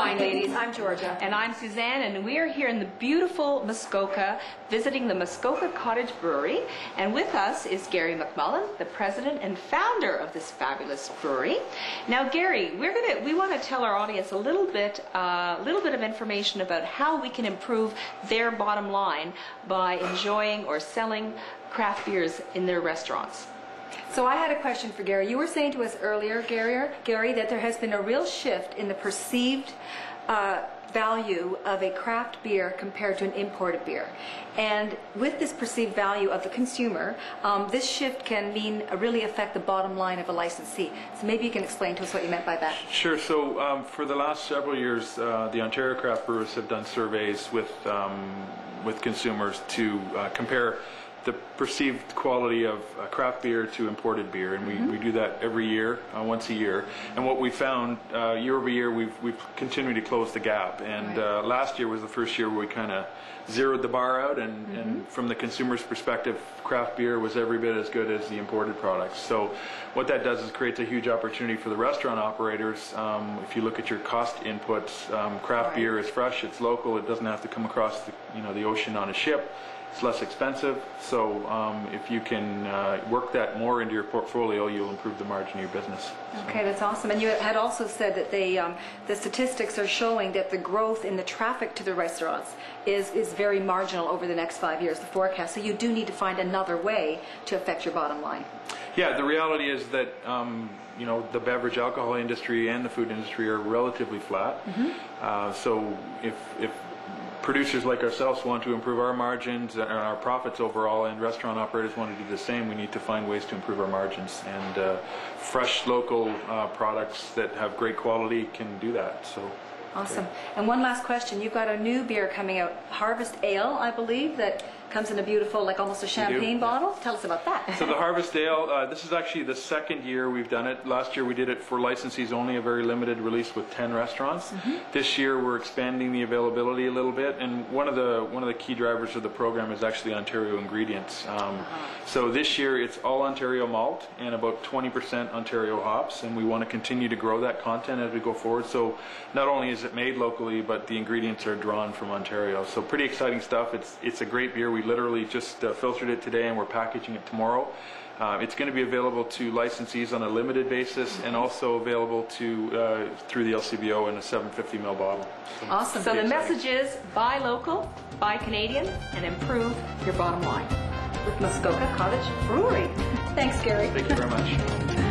Wine Ladies. I'm Georgia. And I'm Suzanne, and we are here in the beautiful Muskoka, visiting the Muskoka Cottage Brewery. And with us is Gary McMullen, the president and founder of this fabulous brewery. Now, Gary, we want to tell our audience a little bit of information about how we can improve their bottom line by enjoying or selling craft beers in their restaurants. So I had a question for Gary. You were saying to us earlier, Gary, that there has been a real shift in the perceived value of a craft beer compared to an imported beer. And with this perceived value of the consumer, this shift can really affect the bottom line of a licensee. So maybe you can explain to us what you meant by that. Sure. So for the last several years, the Ontario Craft Brewers have done surveys with consumers to compare the perceived quality of craft beer to imported beer, and we do that every year, once a year. And what we found year over year, we've continued to close the gap. And last year was the first year where we kind of zeroed the bar out, and from the consumer's perspective, craft beer was every bit as good as the imported products. So what that does is creates a huge opportunity for the restaurant operators. If you look at your cost inputs, craft beer is fresh, it's local, it doesn't have to come across the ocean on a ship. It's less expensive, so if you can work that more into your portfolio, you'll improve the margin of your business. Okay, that's awesome. And you had also said that the statistics are showing that the growth in the traffic to the restaurants is very marginal over the next 5 years, the forecast. So you do need to find another way to affect your bottom line. Yeah, the reality is that the beverage alcohol industry and the food industry are relatively flat. So if producers like ourselves want to improve our margins and our profits overall, and restaurant operators want to do the same, we need to find ways to improve our margins. And fresh, local products that have great quality can do that. So. Awesome. And one last question. You've got a new beer coming out, Harvest Ale, I believe, that comes in a beautiful, like almost a champagne bottle. Tell us about that. So the Harvest Ale, this is actually the second year we've done it. Last year we did it for licensees only, a very limited release with 10 restaurants. This year we're expanding the availability a little bit, and one of the key drivers of the program is actually Ontario ingredients. So this year it's all Ontario malt and about 20% Ontario hops, and we want to continue to grow that content as we go forward. So not only is it made locally, but the ingredients are drawn from Ontario. So pretty exciting stuff. It's a great beer. We literally just filtered it today, and we're packaging it tomorrow. It's going to be available to licensees on a limited basis, and also available to through the LCBO in a 750 ml bottle. So awesome. So the message is buy local, buy Canadian, and improve your bottom line with Muskoka Cottage Brewery. Thanks, Gary. Thank you very much.